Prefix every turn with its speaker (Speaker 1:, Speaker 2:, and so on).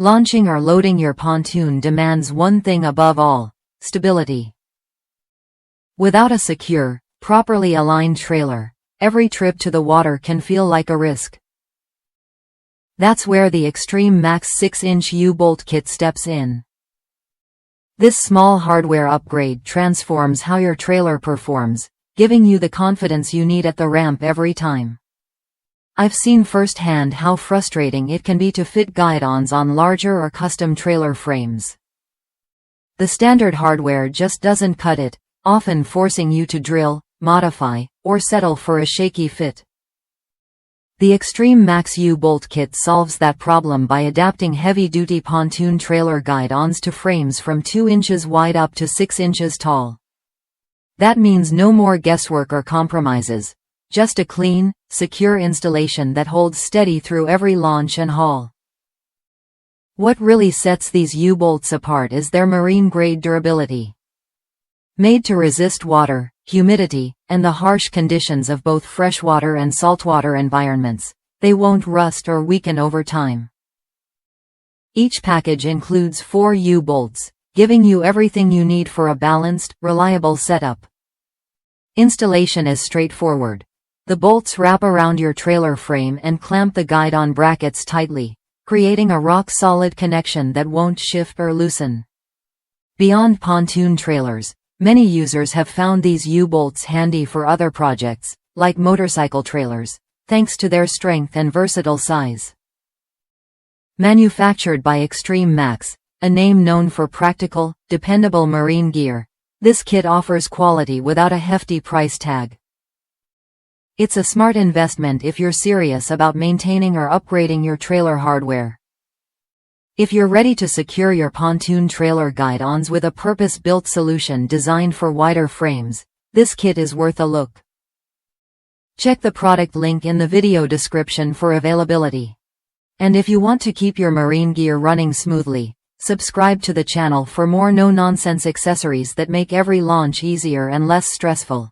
Speaker 1: Launching or loading your pontoon demands one thing above all: stability. Without a secure, properly aligned trailer, every trip to the water can feel like a risk. That's where the Extreme Max 6-inch U-bolt kit steps in. This small hardware upgrade transforms how your trailer performs, giving you the confidence you need at the ramp every time. I've seen firsthand how frustrating it can be to fit guide-ons on larger or custom trailer frames. The standard hardware just doesn't cut it, often forcing you to drill, modify, or settle for a shaky fit. The Extreme Max U-bolt kit solves that problem by adapting heavy-duty pontoon trailer guide-ons to frames from 2 inches wide up to 6 inches tall. That means no more guesswork or compromises. Just a clean, secure installation that holds steady through every launch and haul. What really sets these U-bolts apart is their marine-grade durability. Made to resist water, humidity, and the harsh conditions of both freshwater and saltwater environments, they won't rust or weaken over time. Each package includes 4 U-bolts, giving you everything you need for a balanced, reliable setup. Installation is straightforward. The bolts wrap around your trailer frame and clamp the guide-on brackets tightly, creating a rock-solid connection that won't shift or loosen. Beyond pontoon trailers, many users have found these U-bolts handy for other projects, like motorcycle trailers, thanks to their strength and versatile size. Manufactured by Extreme Max, a name known for practical, dependable marine gear, this kit offers quality without a hefty price tag. It's a smart investment if you're serious about maintaining or upgrading your trailer hardware. If you're ready to secure your pontoon trailer guide-ons with a purpose-built solution designed for wider frames, this kit is worth a look. Check the product link in the video description for availability. And if you want to keep your marine gear running smoothly, subscribe to the channel for more no-nonsense accessories that make every launch easier and less stressful.